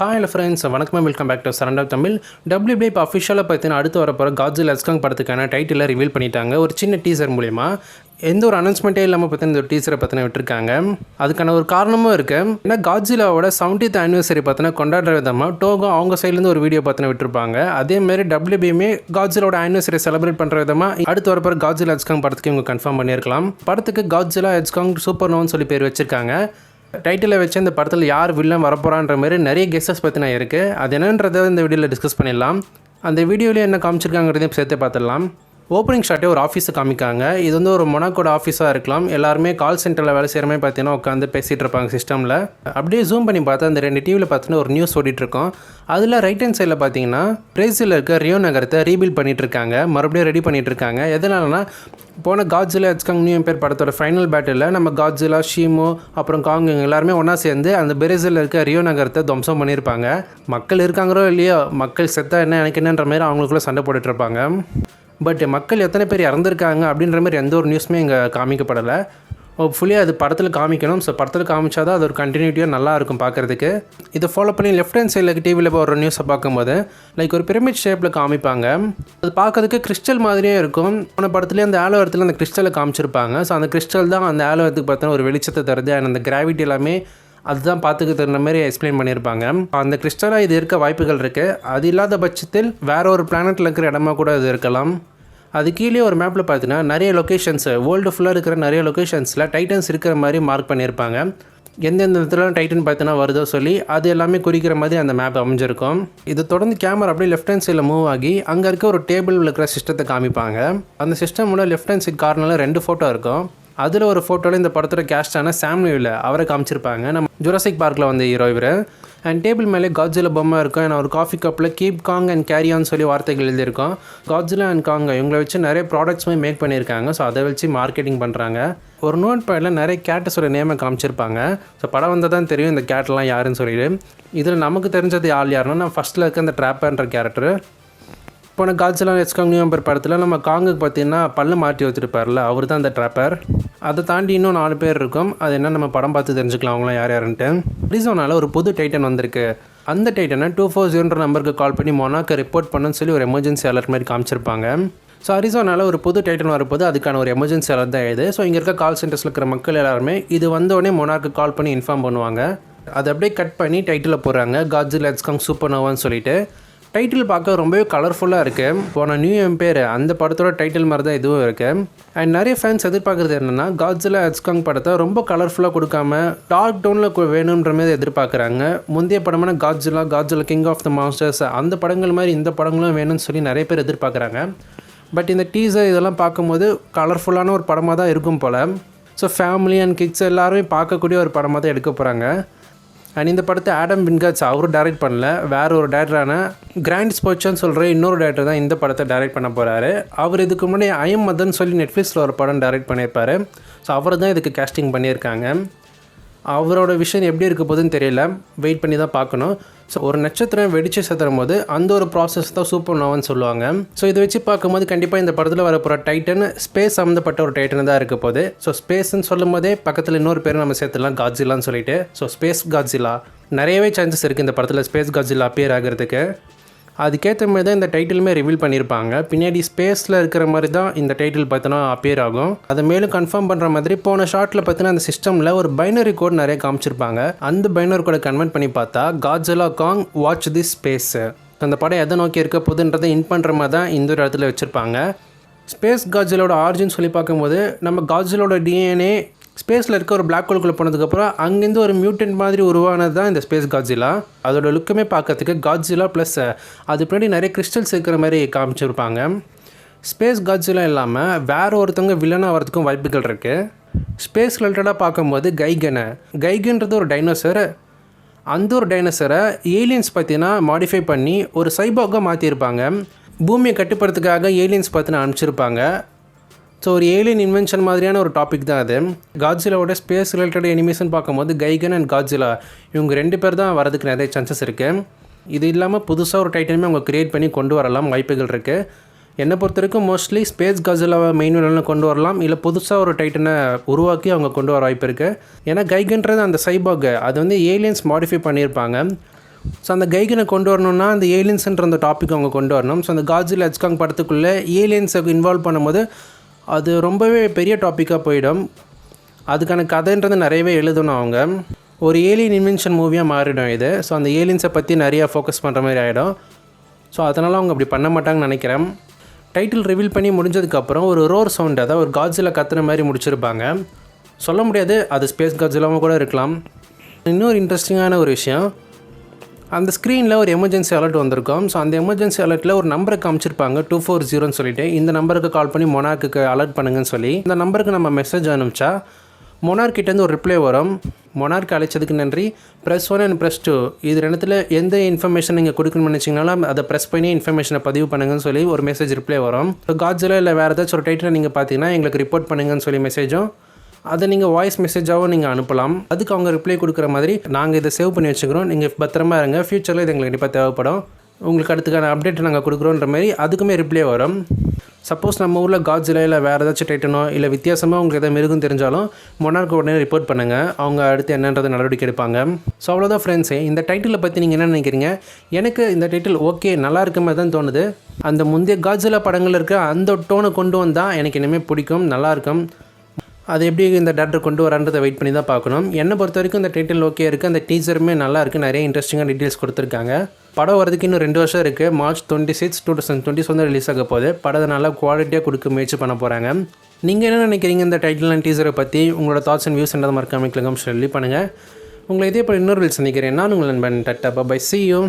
Hi friends, வணக்கம். Welcome back to surrender Tamil. WB இப்போ அஃபிஷியலாக பார்த்தீங்கன்னா அடுத்து வரப்போகிற காட்ஸில்லா எஸ்காங் படத்துக்கான டைட்டிலை ரிவீல் பண்ணிட்டாங்க. ஒரு சின்ன டீசர் மூலிமா எந்த ஒரு அனௌன்ஸ்மெண்ட்டே இல்லாமல் பார்த்தீங்கன்னா இந்த ஒரு டீசரை பார்த்தீங்கன்னா விட்டுருக்காங்க. அதுக்கான ஒரு காரணமும் இருக்குது. ஏன்னா காட்ஸில்லாவோட 70th ஆனிவர்சரி பார்த்தீங்கன்னா கொண்டாடுற விதமாக டோகோ அவங்க சைட்லேருந்து ஒரு வீடியோ பார்த்தீங்கன்னா விட்டுருப்பாங்க. அதேமாரி WBயுமே காட்ஸில்லாவோட ஆனிவர்சரி செலிப்ரேட் பண்ணுற விதமாக அடுத்து வரப்போகிற காட்ஸில்லா எஸ்காங் படத்துக்கு இவங்க கன்ஃபார்ம் பண்ணியிருக்கலாம். படத்துக்கு காட்ஸில்லா எஸ்காங் சூப்பர் நோன்னு சொல்லி பேர் வச்சுருக்காங்க. டைட்டிலை வச்சு இந்த படத்தில் யார் வில்லன் வரப்போகிறான்ற மாதிரி நிறைய கெஸ்ஸஸ் பற்றினா இருக்குது. அது என்னன்றதை இந்த வீடியோவில் டிஸ்கஸ் பண்ணிடலாம். அந்த வீடியோவில் என்ன காமிச்சிருக்காங்கிறதையும் சேர்த்து பார்த்துடலாம். ஓப்பனிங் ஷாட்டே ஒரு ஆஃபீஸை காமிக்காங்க. இது வந்து ஒரு மொனாக்கோட ஆஃபீஸாக இருக்கலாம். எல்லாருமே கால் சென்டரில் வேலை செய்கிற மாதிரி பார்த்தீங்கன்னா உட்காந்து பேசிகிட்டு இருப்பாங்க சிஸ்டமில். அப்படியே ஜூம் பண்ணி பார்த்தா அந்த 2 டிவியில் பார்த்தீங்கன்னா ஒரு நியூஸ் ஓடிட்டுருக்கோம். அதில் ரைட் ஹேண்ட் சைடில் பார்த்தீங்கன்னா பிரேசிலில் இருக்க ரியோ நகரத்தை ரீபில்ட் பண்ணிகிட்ருக்காங்க, மறுபடியும் ரெடி பண்ணிகிட்ருக்காங்க. எதனாலனா போன காட்ஸில்லா எஸ்காங் நியூ எம்பையர் படத்தோட ஃபைனல் பேட்டில் நம்ம காட்ஸில்லா, ஷீமோ, அப்புறம் காங் எல்லாருமே ஒன்றா சேர்ந்து அந்த பிரேசிலில் இருக்க ரியோ நகரத்தை துவம்சம் பண்ணியிருப்பாங்க. மக்கள் இருக்காங்களோ இல்லையோ, மக்கள் செத்தா என்ன எனக்கு என்னன்ற மாதிரி அவங்களுக்குள்ளே சண்டை போட்டுட்ருப்பாங்க. பட் மக்கள் எத்தனை பேர் இறந்துருக்காங்க அப்படின்ற மாதிரி எந்த ஒரு நியூஸுமே இங்கே காமிக்கப்படலை. ஃபுல்லியாக அது படத்தில் காமிக்கணும். ஸோ படத்தில் காமிச்சா தான் அது ஒரு கண்டினியூட்டியாக நல்லா இருக்கும் பார்க்குறதுக்கு. இதை ஃபாலோ பண்ணி லெஃப்ட் ஹேண்ட் சைடில் டிவியில் ஒரு நியூஸை பார்க்கும்போது லைக் ஒரு பிரமிட் ஷேப்பில் காமிப்பாங்க. அது பார்க்கறதுக்கு கிறிஸ்டல் மாதிரியே இருக்கும். போன படத்துலேயே அந்த ஆலோவரத்தில் அந்த கிறிஸ்டலை காமிச்சிருப்பாங்க. ஸோ அந்த கிறிஸ்டல் தான் அந்த ஆலோவரத்துக்கு பார்த்தீங்கன்னா ஒரு வெளிச்சத்தை தருது. அண்ட் அந்த கிராவிட்டி எல்லாமே அதுதான் பார்த்துக்க தருന്ന மாதிரி எக்ஸ்பிளைன் பண்ணியிருப்பாங்க. அந்த கிறிஸ்டலாக இது இருக்க வாய்ப்புகள் இருக்குது. அது இல்லாத பட்சத்தில் வேறு ஒரு பிளானட்டில் இருக்கிற இடமா கூட இது இருக்கலாம். அது கீழே ஒரு மேப்பில் பார்த்தீங்கன்னா நிறைய லொக்கேஷன்ஸ், வேர்ல்டு ஃபுல்லாக இருக்கிற நிறைய லொக்கேஷன்ஸில் டைட்டன்ஸ் இருக்கிற மாதிரி மார்க் பண்ணியிருப்பாங்க. எந்தெந்த இடத்துல டைட்டன் பார்த்தீங்கன்னா வருதோ சொல்லி அது எல்லாமே குறிக்கிற மாதிரி அந்த மேப் அமைஞ்சிருக்கும். இது தொடர்ந்து கேமரா அப்படியே லெஃப்ட் ஹேண்ட் சைடில் மூவ் ஆகி அங்கே இருக்க ஒரு டேபிள் இருக்கிற சிஸ்டத்தை காமிப்பாங்க. அந்த சிஸ்டமோட லெஃப்ட் ஹேண்ட் சைட் கார்னரில் 2 ஃபோட்டோ இருக்கும். அதில் ஒரு ஃபோட்டோவில் இந்த படத்தோட கேஸ்டான சாம் நியூவில் அவரை காமிச்சிருப்பாங்க. நம்ம ஜுராசிக் பார்க்கில் வந்து ஹீரோ இவர். அண்ட் டேபிள் மேலே காட்ஸில்லா பொம்மை இருக்கும். நான் ஒரு காஃபி கப்பில் கீப் காங் அண்ட் கேரியான்னு சொல்லி வார்த்தைகள் எழுதியிருக்கோம். காட்ஸில்லா அண்ட் காங் இவங்களை வச்சு நிறைய ப்ராடக்ட்ஸுமே மேக் பண்ணியிருக்காங்க. ஸோ அதை வச்சு மார்க்கெட்டிங் பண்ணுறாங்க. ஒரு நோட் பேடில் நிறைய கேட்டஸோட நேமை காமிச்சிருப்பாங்க. ஸோ படம் வந்தால் தான் தெரியும் இந்த கேட்டெலாம் யாருன்னு சொல்லிட்டு. இதில் நமக்கு தெரிஞ்சது யாருன்னா நான் ஃபஸ்ட்டில் இருக்க அந்த ட்ராப்பர்ன்ற கேரக்டர். போன காட்ஸில்லா எஸ்காங் நியூ எம்பையர் படத்தில் நம்ம காங்குக்கு பார்த்தீங்கன்னா பல்லு மாட்டி வச்சுருப்பார்ல, அவர் தான் அந்த ட்ராப்பர். அதை தாண்டி இன்னும் 4 பேர் இருக்கும். அது என்ன நம்ம படம் பார்த்து தெரிஞ்சுக்கலாம் அவங்களாம் யார் யாருன்ட்டு. அரிசோனாவில் ஒரு புது டைட்டன் வந்திருக்கு. அந்த டைட்டனை 240 நம்பருக்கு கால் பண்ணி மொனாக்கை ரிப்போர்ட் பண்ணுன்னு சொல்லி ஒரு எமர்ஜென்சி அலர்ட் மாதிரி காமிச்சிருப்பாங்க. ஸோ அரிசோனாவில் ஒரு புது டைட்டன் வரப்போது அதுக்கான ஒரு எமர்ஜென்சி அலர்ட் தான் இது. ஸோ இங்கே இருக்க கால் சென்டர்ஸில் இருக்கிற மக்கள் எல்லாருமே இது வந்தோடனே மொனாக்கு கால் பண்ணி இன்ஃபார்ம் பண்ணுவாங்க. அதை அப்படியே கட் பண்ணி டைட்டில் போடுறாங்க, காட்ஸில்லா எஸ்காங் சூப்பர் நோவான்னு சொல்லிட்டு. டைட்டில் பார்க்க ரொம்பவே கலர்ஃபுல்லாக இருக்குது. போன நியூ எம்பையர் அந்த படத்தோட டைட்டில் மாதிரி தான் இதுவும் இருக்குது. அண்ட் நிறைய ஃபேன்ஸ் எதிர்பார்க்குறது என்னென்னா காட்ஸில்லா எஸ்காங் படத்தை ரொம்ப கலர்ஃபுல்லாக கொடுக்காம டார்க் டோனில் வேணுன்ற மாதிரி எதிர்பார்க்குறாங்க. முந்தைய படமான Godzilla king of the monsters அந்த படங்கள் மாதிரி இந்த படங்களும் வேணும்னு சொல்லி நிறைய பேர் எதிர்பார்க்குறாங்க. பட் இந்த டீசர் இதெல்லாம் பார்க்கும்போது கலர்ஃபுல்லான ஒரு படமாக தான் இருக்கும் போல். ஸோ ஃபேமிலி அண்ட் கிட்ஸ் எல்லாருமே பார்க்கக்கூடிய ஒரு படமாக தான் எடுக்க போகிறாங்க. அண்ட் இந்த படத்தை ஆடம் வின்கர்ட்ஸ் அவரும் டைரக்ட் பண்ணல, வேறு ஒரு டேரக்டரான கிராண்ட் ஸ்போர்ட்ஸ்னு சொல்கிற இன்னொரு டேரக்டர் தான் இந்த படத்தை டைரக்ட் பண்ண போகிறாரு. அவர் இதுக்கு முன்னாடி ஐஎம் மதன் சொல்லி நெட்ஃப்ளிக்ஸில் ஒரு படம் டைரக்ட் பண்ணியிருப்பார். ஸோ அவர் தான் இதுக்கு கேஸ்டிங் பண்ணியிருக்காங்க. அவரோட விஷயம் எப்படி இருக்க போதுன்னு தெரியல, வெயிட் பண்ணி தான் பார்க்கணும். ஸோ ஒரு நட்சத்திரம் வெடிச்சு செத்துறும் போது அந்த ஒரு ப்ராசஸ் தான் சூப்பர் நோவான்னு சொல்லுவாங்க. ஸோ இதை வச்சு பார்க்கும்போது கண்டிப்பாக இந்த படத்தில் வரப்போகிற டைட்டன் ஸ்பேஸ் சம்மந்தப்பட்ட ஒரு டைட்டன் தான் இருக்க போகுது. ஸோ ஸ்பேஸ்ன்னு சொல்லும் போதே பக்கத்தில் இன்னொரு பேர் நம்ம சேர்த்துலாம் காட்ஸில்லான்னு சொல்லிட்டு. ஸோ ஸ்பேஸ் காட்ஸில்லா நிறையவே சான்சஸ் இருக்குது இந்த படத்தில் ஸ்பேஸ் காட்ஸில்லா அப்பியர் ஆகிறதுக்கு. அதுக்கேற்ற மாதிரி தான் இந்த டைட்டிலுமே ரிவீல் பண்ணியிருப்பாங்க. பின்னாடி ஸ்பேஸில் இருக்கிற மாதிரி தான் இந்த டைட்டில் பார்த்தோன்னா அப்பியர் ஆகும். அதை மேலும் கன்ஃபார்ம் பண்ணுற மாதிரி போன ஷார்ட்டில் பார்த்தீங்கன்னா அந்த சிஸ்டமில் ஒரு பைனரி கோட் நிறைய காமிச்சிருப்பாங்க. அந்த பைனரி கோடை கன்வெர்ட் பண்ணி பார்த்தா Godzilla Cong watch the space. அந்த படம் எதை நோக்கி இருக்க போகுதுன்றதை இன் பண்ணுற மாதிரி தான் இந்த ஒரு இடத்துல வச்சுருப்பாங்க. ஸ்பேஸ் காட்ஸில்லாவோட ஆரிஜின் சொல்லி பார்க்கும்போது நம்ம காட்ஸில்லாவோட டிஎன்ஏ ஸ்பேஸில் இருக்க ஒரு பிளாக் ஹோலுக்குள்ளே போனதுக்கப்புறம் அங்கேருந்து ஒரு மியூட்டன்ட் மாதிரி உருவானது தான் இந்த ஸ்பேஸ் காட்ஸில்லா. அதோட லுக்குமே பார்க்கறதுக்கு காட்ஸில்லா ப்ளஸ் அது பின்னாடி நிறைய கிறிஸ்டல்ஸ் இருக்கிற மாதிரி காமிச்சிருப்பாங்க. ஸ்பேஸ் காட்ஸில்லா இல்லாமல் வேறு ஒருத்தவங்க வில்லனாக வரதுக்கும் வாய்ப்புகள் இருக்குது. ஸ்பேஸ் ரிலேட்டடாக பார்க்கும்போது கைகன்றது ஒரு டைனோசர். அந்த ஒரு டைனோசரை ஏலியன்ஸ் பார்த்தீங்கன்னா மாடிஃபை பண்ணி ஒரு சைபார்க்காக மாற்றிருப்பாங்க. பூமியை கட்டுப்படுறதுக்காக ஏலியன்ஸ் பார்த்தீங்கன்னா அனுப்பிச்சிருப்பாங்க. ஸோ ஒரு ஏலியன் இன்வென்ஷன் மாதிரியான ஒரு டாபிக் தான் அது. காட்ஸில்லாவோட ஸ்பேஸ் ரிலேட்டட் எனிமேஷன் பார்க்கும்போது கைகன் அண்ட் காட்ஸில்லா இவங்க 2 பேர் தான் வரதுக்கு நிறைய சான்சஸ் இருக்குது. இது இல்லாமல் புதுசாக ஒரு டைட்டனுமே அவங்க க்ரியேட் பண்ணி கொண்டு வரலாம், வாய்ப்புகள் இருக்குது. என்னை பொறுத்த வரைக்கும் மோஸ்ட்லி ஸ்பேஸ் காட்ஸில்லாவை மெயின் வில்லனை கொண்டு வரலாம், இல்லை புதுசாக ஒரு டைட்டனை உருவாக்கி அவங்க கொண்டு வர வாய்ப்பு இருக்குது. ஏன்னா கைகன்றது அந்த சைபார்க் அது வந்து ஏலியன்ஸ் மாடிஃபை பண்ணியிருப்பாங்க. ஸோ அந்த கைகனை கொண்டு வரணும்னா அந்த ஏலியன்ஸ்ன்ற அந்த டாபிக் அவங்க கொண்டு வரணும். ஸோ அந்த காட்ஸில்லா வெர்சஸ் காங் படத்துக்குள்ளே ஏலியன்ஸை இன்வால்வ் பண்ணும்போது அது ரொம்பவே பெரிய டாப்பிக்காக போயிடும். அதுக்கான கதைன்றது நிறையவே எழுதணும். அவங்க ஒரு ஏலியன் இன்வென்ஷன் மூவியாக மாறிடும் இது. ஸோ அந்த ஏலியன்ஸை பற்றி நிறையா ஃபோக்கஸ் பண்ணுற மாதிரி ஆகிடும். ஸோ அதனால் அவங்க அப்படி பண்ண மாட்டாங்கன்னு நினைக்கிறேன். டைட்டில் ரிவீல் பண்ணி முடிஞ்சதுக்கப்புறம் ஒரு ரோர் சவுண்ட், அதாவது ஒரு காட்ஸில்லா கத்துற மாதிரி முடிச்சிருப்பாங்க. சொல்ல முடியாது, அது ஸ்பேஸ் காட்ஸில்லாவும் கூட இருக்கலாம். இன்னொரு இன்ட்ரெஸ்டிங்கான ஒரு விஷயம், அந்த ஸ்க்ரீனில் ஒரு எமர்ஜென்சி அலர்ட் வந்திருக்கும். ஸோ அந்த எமர்ஜென்சி அலர்ட்டில் ஒரு நம்பரை காமிச்சிருப்பாங்க 240 சொல்லிட்டு, இந்த நம்பருக்கு கால் பண்ணி மொனார்க்கு அலர்ட் பண்ணுங்கன்னு சொல்லி. இந்த நம்பருக்கு நம்ம மெசேஜ் அனுப்பிச்சா மொனார்க்கிட்டேருந்து ஒரு ரிப்ளை வரும். மொனார்க்கு அழைச்சதுக்கு நன்றி, ப்ரெஸ் 1 அண்ட் ப்ரெஸ் 2 இது ரெண்டுத்தில் எந்த இன்ஃபர்மேஷன் நீங்கள் கொடுக்கணும்னு நினச்சிங்கனாலும் அதை ப்ரெஸ் பண்ணி இன்ஃபர்மேஷனை பதிவு பண்ணுங்கன்னு சொல்லி ஒரு மெசேஜ் ரிப்ளை வரும். ஸோ காட்ஸில்லா இல்லை வேறு ஏதாச்சும் ஒரு டைட்டில் நீங்கள் பார்த்தீங்கன்னா எங்களுக்கு ரிப்போர்ட் பண்ணுங்கன்னு சொல்லி மெசேஜும், அதை நீங்கள் வாய்ஸ் மெசேஜாகவும் நீங்கள் அனுப்பலாம். அதுக்கு அவங்க ரிப்ளை கொடுக்குற மாதிரி நாங்கள் இதை சேவ் பண்ணி வச்சுக்கிறோம், நீங்கள் பத்திரமா இருங்க, ஃப்யூச்சரில் இது எங்களுக்கு கண்டிப்பாக தேவைப்படும், உங்களுக்கு அடுத்துக்கான அப்டேட் நாங்கள் கொடுக்குறோன்ற மாதிரி அதுக்குமே ரிப்ளை வரும். சப்போஸ் நம்ம ஊரில் காட்ஸில்லா இல்லை வேறு ஏதாச்சும் டைட்டனோ இல்லை வித்தியாசமாக உங்களுக்கு எதாவது மிருகம் தெரிஞ்சாலும் மொனார்க்கு உடனே ரிப்போர்ட் பண்ணுங்கள், அவங்க அடுத்து என்னன்றது நடவடிக்கை எடுப்பாங்க. ஸோ அவ்வளோதான் ஃப்ரெண்ட்ஸே, இந்த டைட்டிலை பற்றி நீங்கள் என்ன நினைக்கிறீங்க? எனக்கு இந்த டைட்டில் ஓகே நல்லா இருக்க மாதிரி தான் தோணுது. அந்த முந்தைய காட்ஸில்லா படங்கள் இருக்க அந்த டோனை கொண்டு வந்தால் எனக்கு இனிமேல் பிடிக்கும், நல்லாயிருக்கும். அது எப்படி இந்த டேரக்டர் கொண்டு வரான்றதை வெயிட் பண்ணி தான் பார்க்கணும். என்னை பொறுத்த வரைக்கும் இந்த டைட்டில் ஓகே இருக்குது, அந்த டீசருமே நல்லா இருக்குது, நிறைய இன்ட்ரெஸ்டிங்காக டீட்டெயில்ஸ் கொடுத்துருக்காங்க. படம் வரதுக்கு இன்னும் 2 வருஷம் இருக்குது. March 26, 2020 ரிலீஸ் ஆக போகுது. படத்தை நல்லா குவாலிட்டியாக கொடுக்க முயற்சி பண்ண போகிறாங்க. நீங்கள் என்ன நினைக்கிறீங்க இந்த டைட்டில் அண்ட் டீசரை பற்றி? உங்களோட தாட்ஸ் அண்ட் வியூஸ் என்னதை மறக்காம கிளிக் சொல்லி பண்ணுங்கள். உங்களை இதே போல் இன்னொரு வீல் சந்திக்கிறேன். நான் உங்கள் நண்பன். Tata, bye, see you.